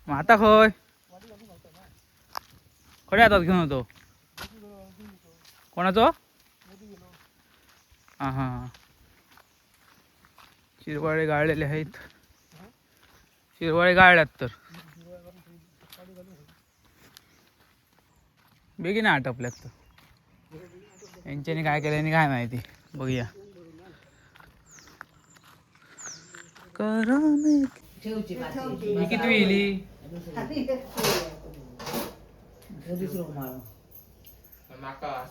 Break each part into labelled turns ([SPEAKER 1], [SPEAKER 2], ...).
[SPEAKER 1] मग आता खय खडे हातात घेऊन होतो कोणाचो हां हां हां शिरवाळे गाळलेले आहेत शिरवाळे गाळल्यात तर बेगीन आटपल्यात तर यांच्यानी काय केल्याने काय माहिती बघूया ही किती येईल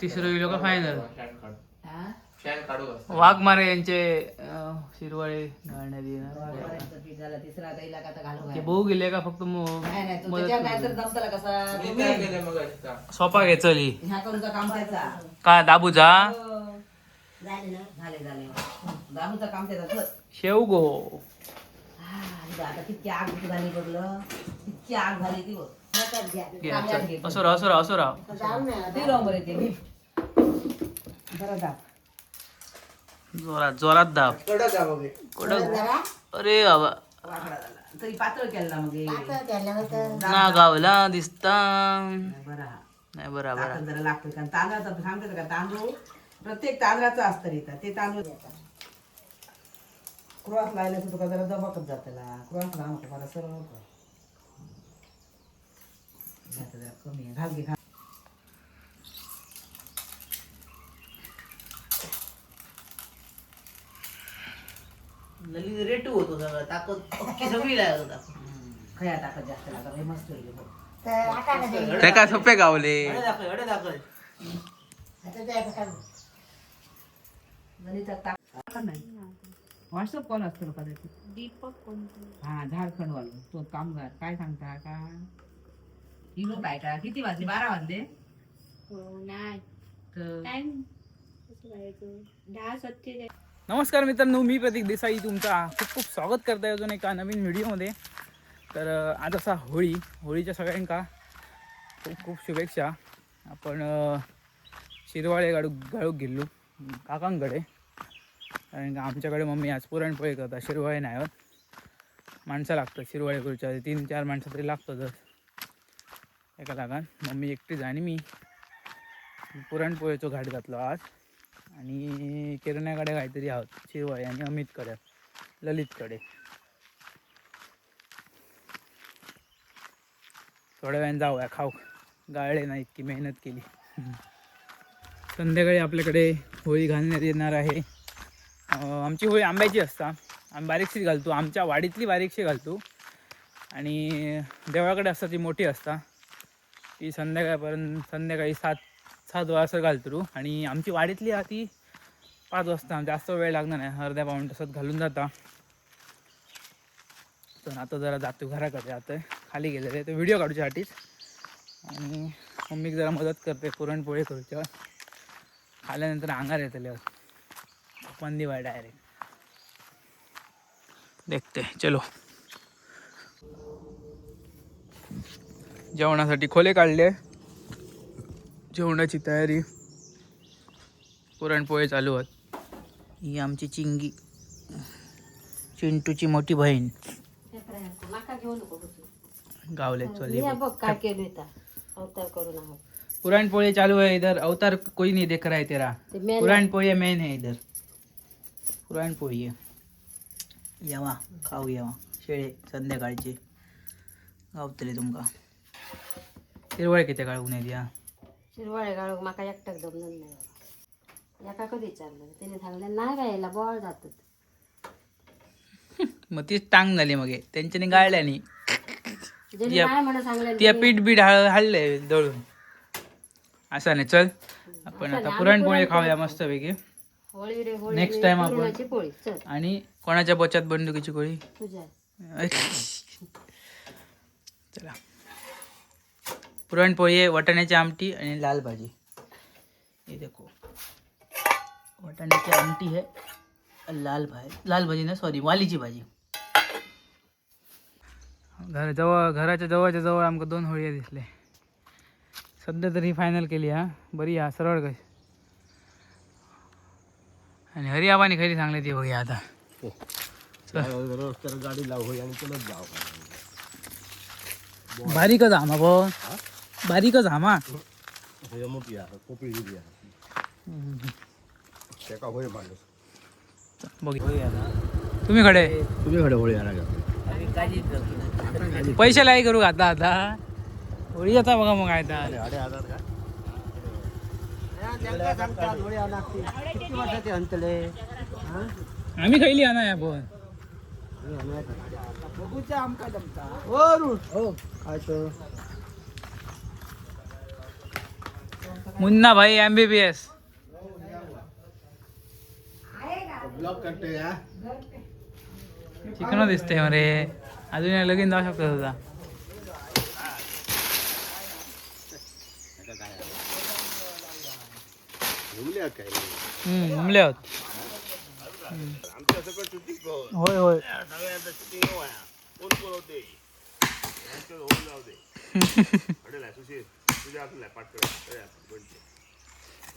[SPEAKER 1] तिसरं येईल का फायनल वाघ मारे यांचे शिरवाळे घालण्यात येणार भाऊ गेले का फक्त सोपा घे चली काय दाबू जा शेव गो
[SPEAKER 2] आता किती आग झाली बघलं किती आग झाली ती बघ
[SPEAKER 1] असो राव असो राव असो राव जोरात जोरात दाब अरे बाबा
[SPEAKER 2] तरी पातळ केला मग
[SPEAKER 1] ना गावला दिसता नाही बरोबर
[SPEAKER 2] जरा लागतं कारण तांदळाचं सांगते का तांदूळ प्रत्येक तांदळाचं असतं इथं ते तांदूळ क्रॉस लायला तुका जरा दबाकच जातला क्रॉस लावून मला सरळ जरा कमी आहे घाल घे घाल रेटू होतो सगळं ताकद पक्की सगळी लागत होता खया ताकद जास्त लागत हे मस्त होईल
[SPEAKER 1] ते काय सोपे गावले
[SPEAKER 2] व्हॉट्सअप कॉल असतो कदाचित
[SPEAKER 3] दीपक कोणतं
[SPEAKER 2] हा झारखंड वाला तो कामगार काय सांगता का ही लोक आहे का किती वाजले 12 वाजले
[SPEAKER 3] हो नाही
[SPEAKER 2] तर
[SPEAKER 3] टाइम कसं करायचं 10:47
[SPEAKER 1] नमस्कार मित्रांनो मी प्रतीक देसाई तुमचा खूप खूप स्वागत करता अजून एका नवीन व्हिडिओमध्ये तर आज असा होळीच्या सगळ्यांका खूप खूप शुभेच्छा आपण शिरवाळे गाळूक गेलो काकांकडे कारण आमच्याकडे मम्मी आज पुरणपोळी करता शिरवाळे नाही होत माणसं लागतात शिरवाळे करूच्या 3-4 माणसं तरी लागतातच एका लागान मम्मी एकटीच आणि मी पुरणपोळीचो घाट घातलो आज आणि किरण्याकडे काहीतरी आहोत शिरवाळे आणि अमितकडे ललितकडे थोड्या वेळाने जाऊया खाऊ गाळले नाही इतकी मेहनत केली संध्याकाळी आपल्याकडे होळी घालण्यात येणार आहे आमची होळी आंब्याची असता आम्ही बारीकशी घालतो आमच्या वाडीतली बारीकशी घालतो आणि देवळाकडे असता ती मोठी असता ती संध्याकाळी 7 वाजता घालतो आणि आमची वाडीतली ती 5 वाजता जास्त वेळ लागणार नाही अर्ध्या पाऊण तासात घालून जाता तर आता जरा जातो घराकडे आता खाली गेलेले तर व्हिडिओ काढूच्यासाठीच आणि मम्मीक जरा मदत करते पुरणपोळी करूच्या खाल्यानंतर अंगार येतले पंदी बाय डायरेक्ट देखते चलो जेवणासाठी खोले काढले जेवणाची तयारी पुरणपोळी चालू आहेत ही आमची चिंगी चिंटूची मोठी बहीण गावले चली
[SPEAKER 3] काय केलं अवतार करून आहोत
[SPEAKER 1] पुरणपोळी चालू है इधर अवतार कोई नहीं देख रहा है तेरा पुरणपोळी मेन है इधर पुरणपोळी है यावा खाऊ यावा शेळे संध्याकाळचे गावतले तुमका शिरवाळे किती काळून येते या
[SPEAKER 3] शिरवाळे गाळूक माका एकटाक जमणार नाही एका कधी विचारलं त्याने सांगलं नाही गायला बॉळ जातात
[SPEAKER 1] मग तीच टांग झाली मग त्यांच्यानी गाळल्यानी
[SPEAKER 3] नाही म्हणून सांगलं
[SPEAKER 1] ती पीठ बीठ हळले दळून असं नाही चल आपण आता पुरणपोळी खाऊया मस्तपैकी
[SPEAKER 3] होळी रे होळी
[SPEAKER 1] नेक्स्ट टाइम आपण
[SPEAKER 3] पुरणाची पोळी चल
[SPEAKER 1] आणि कोणाच्या बचत बंदुकीची गोळी
[SPEAKER 3] तुझ्या
[SPEAKER 1] चला पुरणपोळी आहे वाटाण्याची आमटी आणि लाल भाजी हे देखो वाटाण्याची आमटी है लाल भाजी ना सॉरी वालीची भाजी घराच्या जवळच्या जवळ आमका 2 होळी दिसले सध्या तरी फायनल केली हा बरी हा सरळ कशी आणि हरी आबाने खरी सांगले ती बघूया आता
[SPEAKER 4] गाडी लाव आणि तुलाच जाव
[SPEAKER 1] बारीकच आमा पण बारीकच आमा
[SPEAKER 4] मोठी आहे कोपळी दिली आहे त्याका होय माणूस
[SPEAKER 1] बघ तुम्ही खडे
[SPEAKER 4] तुम्ही कडे होळी आणा
[SPEAKER 1] पैसे लाई करू आता आता होळी आता बघा मग काय आता
[SPEAKER 4] अडे हजार का
[SPEAKER 1] आम्ही खैली आणा या पण मुन्ना भाई MBBS
[SPEAKER 4] ब्लॉक करते या
[SPEAKER 1] चिकन दिसते मरे अजून लगीन जाऊ शकतो तुझा
[SPEAKER 4] घुमल्या काय
[SPEAKER 1] जमले आहोत
[SPEAKER 4] आमच्या सगळं शूटिंग
[SPEAKER 1] होय होय
[SPEAKER 4] सगळ्यांचं शूटिंग कोण बोलवते होऊन जाऊ दे अडेला सुशील तुझ्या आपल्याला पाठ कर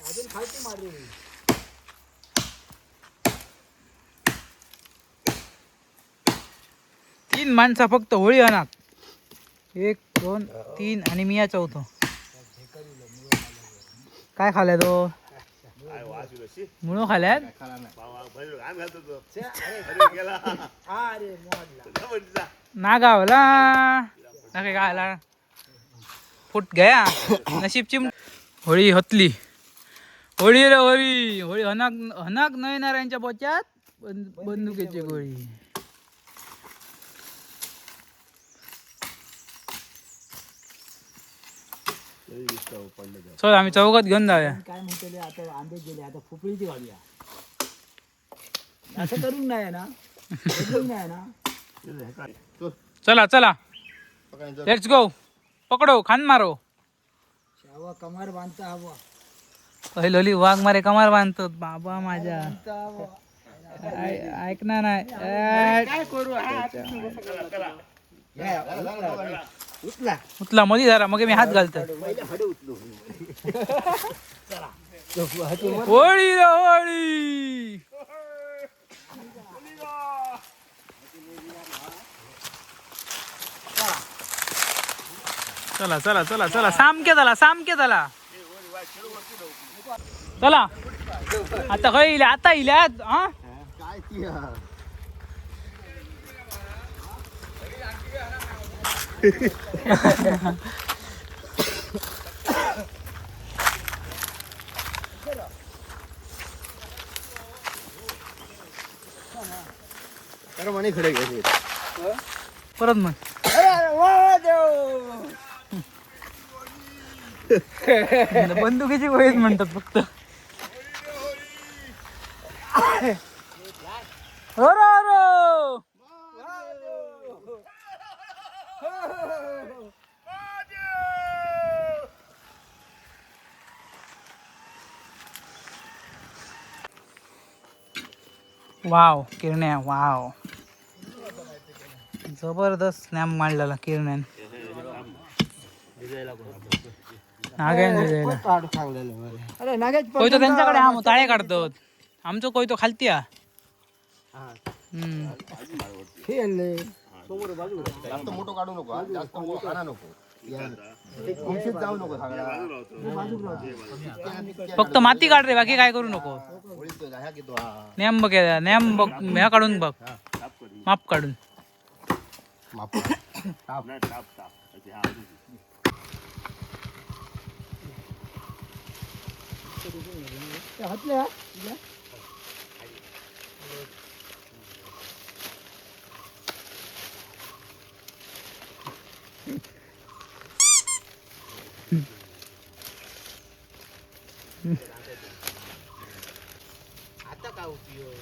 [SPEAKER 1] अजून खायची मारली तीन माणसं फक्त होळी अनात 1 2 3 आणि मी या चौथो काय खाल्ल्या तो मुळो खाल्यात ना गावला ना काय गायला फुट गया नशीबची होळी होतली होळी रे होळी होळी हनाक हनाक नयनाऱ्यांच्या बोच्यात बंदुकीची गोळी चल आम्ही चौकात घेऊन जाऊया
[SPEAKER 5] काय म्हणते आता आंबे गेले आता फुफळीची घालूया असं करून नाही ना करून नाही ना
[SPEAKER 1] चला चला लेट्स गो पकडो खान मारो
[SPEAKER 5] शावा कमार बांधता हवा
[SPEAKER 1] पहिलोली वाघ मारे कमार बांधतो बाबा माझ्या ऐकणार नाही
[SPEAKER 5] काय करू
[SPEAKER 1] उतला मधी जरा मग मी हात घालतो होळी रे होळी चला चला चला चला सामके झाला चला आता खय इल्या आता इल्यात हा
[SPEAKER 4] काय ती तर म्हणे खडे घ्यायचे
[SPEAKER 1] परत मग बंदुकीची गोळीच म्हणतात फक्त वाव किरण्या वाव जबरदस्त स्नॅप मांडलेला किरण्यान
[SPEAKER 5] अरे नागेश
[SPEAKER 1] कोयतो त्यांच्याकडे हा ताळे काढतो आमचं कोयतो खालती हा
[SPEAKER 4] जास्त मोठं काढू नको हा. जास्त मोठं आणा नको अंशीत जाऊ नको
[SPEAKER 1] फक्त माती काढ रे बाकी काय करू नको नेम बघ नेम बघ ह्या काढून बघ माप काढून
[SPEAKER 5] आता काय उपयोग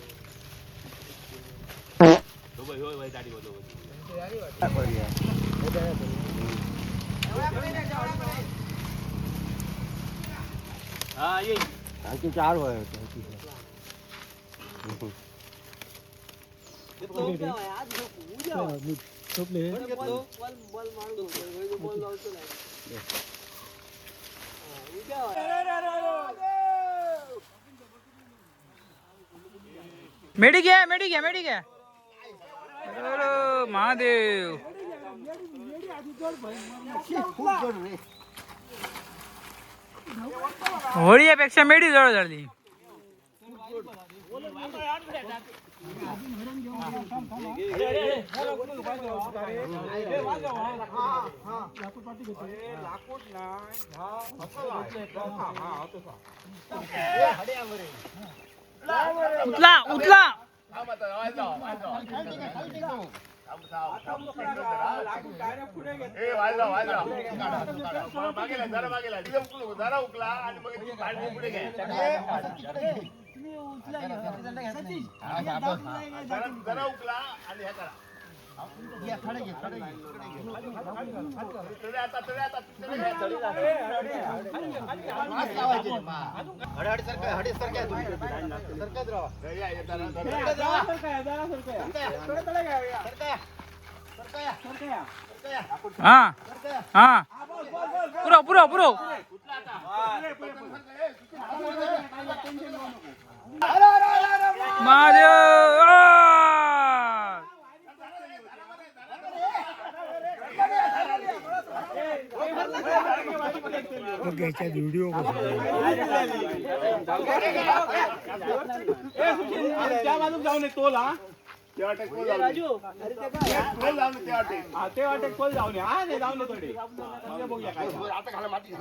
[SPEAKER 4] आणखी 4 वय
[SPEAKER 1] मेडी घ्या मेडी घ्या मेडी घ्या महादेव होळीपेक्षा मेढी जवळ झाली. उचला उचला.
[SPEAKER 4] जरा उकला आणि मग पुढे घ्या. जरा उकला आणि ह्या करा.
[SPEAKER 1] हा हा पुरो पुरो पुरो. महादेव
[SPEAKER 5] व्हिडिओ
[SPEAKER 4] त्या बाजूक जाऊन तोल हा ते वाटेक खोल जाऊन थोडी बघूया काय आता घाला माती.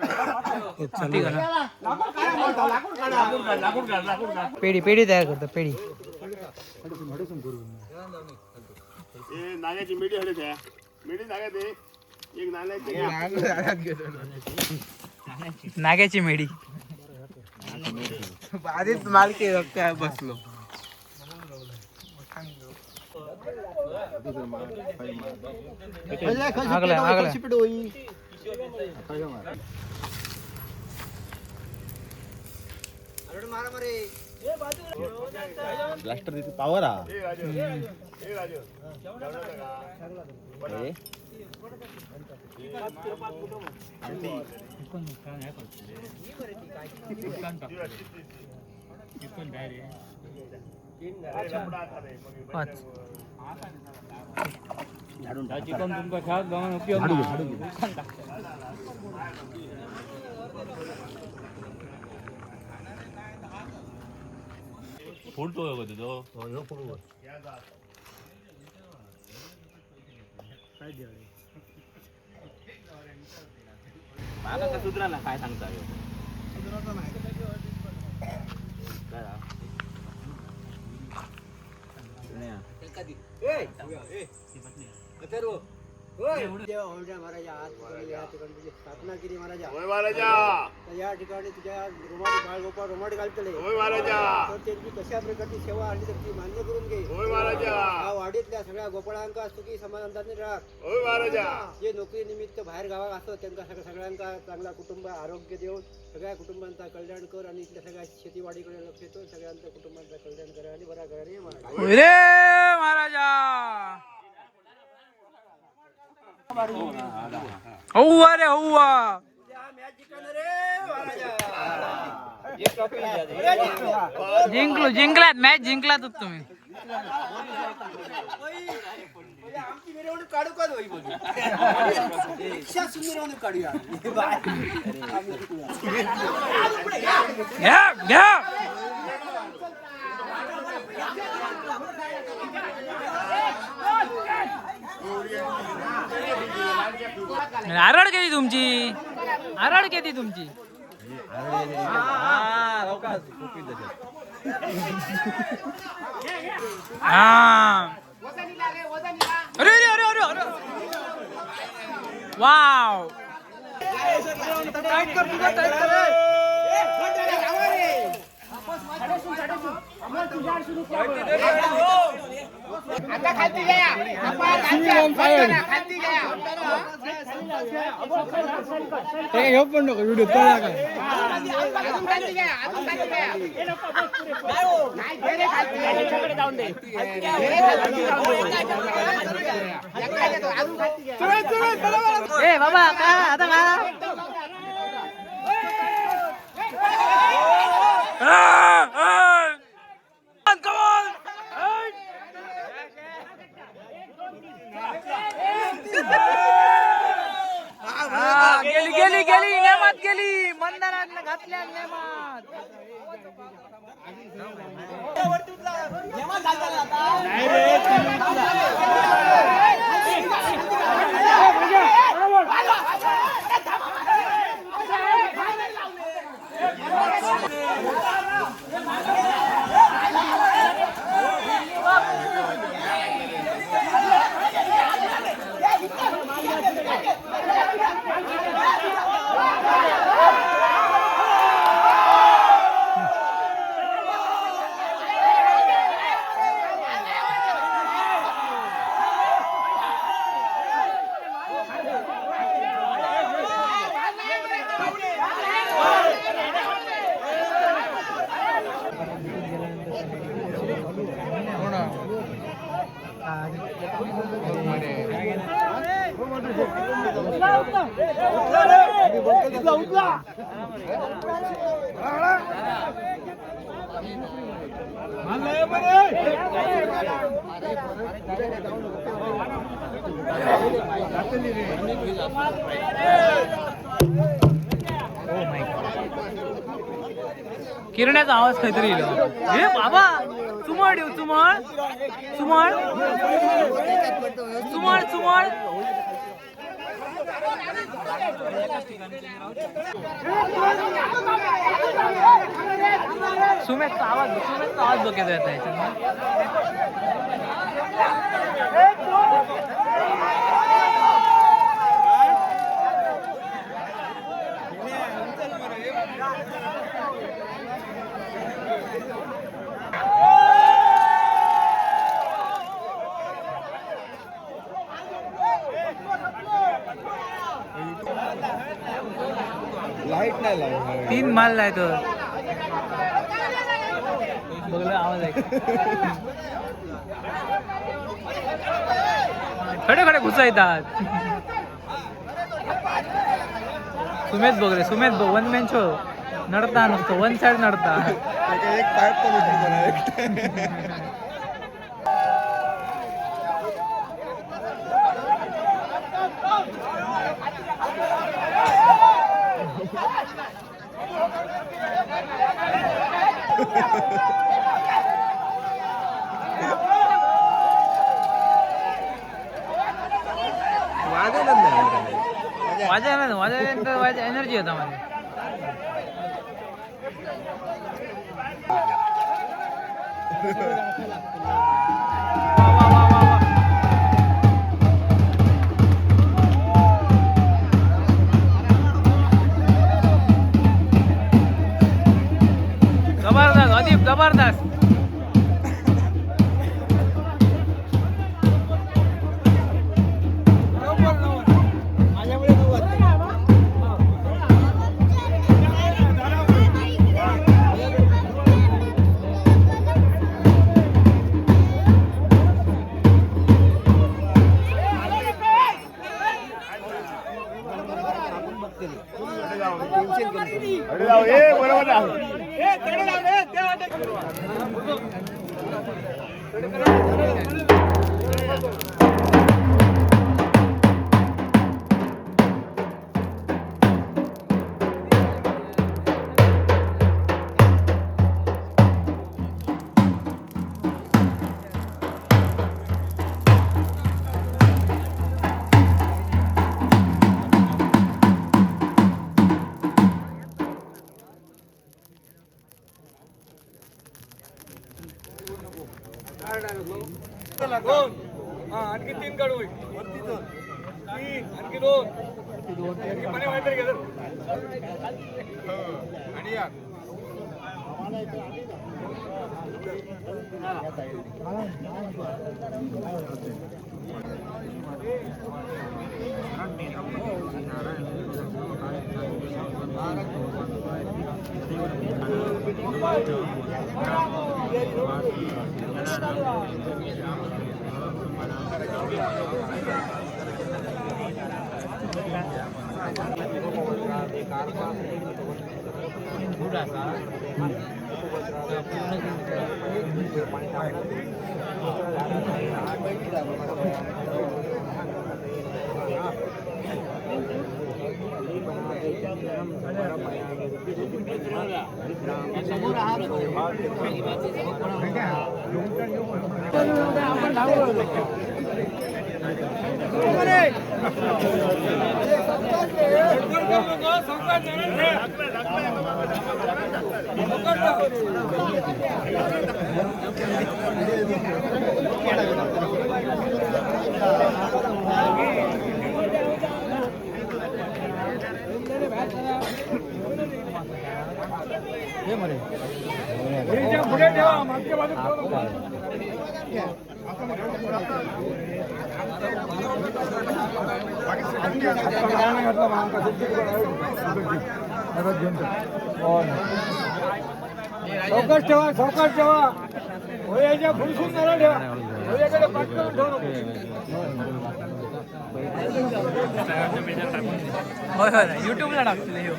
[SPEAKER 1] पेढी पेढी तयार करतो पेढी.
[SPEAKER 4] नाण्याची मिठी हडे त्या मिठी नाग्या दे एक नाण्याची
[SPEAKER 1] नाग्याची मेढी.
[SPEAKER 5] आधीच मालकी बसलो.
[SPEAKER 1] आगला आगला.
[SPEAKER 5] ब्लास्टर तिथे पावर हा.
[SPEAKER 1] चिकन तुमका खेळात जाऊन उपयोग
[SPEAKER 4] फोडतो तो मला का सुधराला काय सांगता
[SPEAKER 5] स्थापना केली महाराजा.
[SPEAKER 4] या
[SPEAKER 5] ठिकाणी तुझ्या बाळ गोपाळ रोमाट घालतले. तर त्यांची कशा प्रकारची सेवा आणि त्यांची मान्य करून घे. या वाडीतल्या सगळ्या गोपाळांका सुखी समाधानाने राख. जे नोकरी निमित्त बाहेर गावात असतात त्यांना सगळ्यांका चांगला कुटुंब आरोग्य देऊन सगळ्या कुटुंबांचा कल्याण कर आणि इथल्या सगळ्या शेतीवाडीकडे लक्ष देऊन सगळ्यांच्या कुटुंबांचा कल्याण करा आणि बरा करा रे
[SPEAKER 1] महाराजा. हौवा रे हौवा. जिंकलात मॅच जिंकलात तुम्ही.
[SPEAKER 5] आमची मिरवणूक काढू का मिरवणूक काढूया.
[SPEAKER 1] घ्या घ्या. आरड किती तुमची. आरड किती तुमची. अरे अरे अरे अरे अरे. वाव.
[SPEAKER 2] आता खालती घ्या.
[SPEAKER 5] पण नको व्हिडिओ काय
[SPEAKER 1] बाबा काय आता काय. गेली गेली नेमात गेली मंदारात घातल्या नेमात. किरण्याचा आवाज काहीतरी येईल. हे बाबा चुमळ देऊ चुमळ चुमळ चुमळ चुमळ. सुमेशचा आवाज बघायचा येत आहे.
[SPEAKER 5] लाईट नाही लावणार.
[SPEAKER 1] 3 माल नाही तो बघलं आवाज आहे. खडे खडे घुसा येतात. सुमेध बघले सुमेध बघ वन मॅन शो नडता नुसतं वन साइड नडता.
[SPEAKER 5] एक पाईप पण उठवतो.
[SPEAKER 1] माझ्या एनर्जी होता माझी. जबरदस्त अदीप जबरदस्त. आणखी 3 काढू वरती 3 आणखी 2 आणखी पाणी वाटत गेलं आणि या
[SPEAKER 5] सावकाश ठेवा सावकाश ठेवा होयाच्या फुलसून जरा ठेवा होयाकडे पाठवून ठेवू नको.
[SPEAKER 1] होय होय युट्यूबला टाकतील हे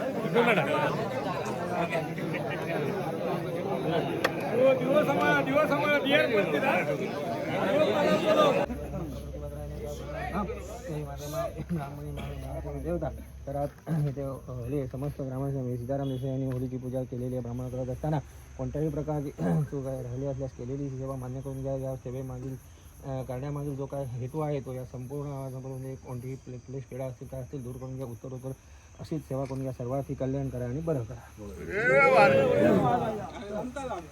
[SPEAKER 5] देवता तर आज इथे होळी समस्त ग्रामस्थ सीताराम देसाई यांनी होळीची पूजा केलेली आहे. ब्राह्मण करत असताना कोणत्याही प्रकारची चूक राहिली असल्यास केलेली सेवा मान्य करून घ्या. या सेवेमागील करण्यामागील जो काय हेतू आहे तो या संपूर्ण कोणतीही क्लेश पेढा असतील काय असतील दूर करून घ्या. उत्तरोत्तर अशीच सेवा करून घ्या. सर्वार्थी कल्याण करा आणि बरं करा.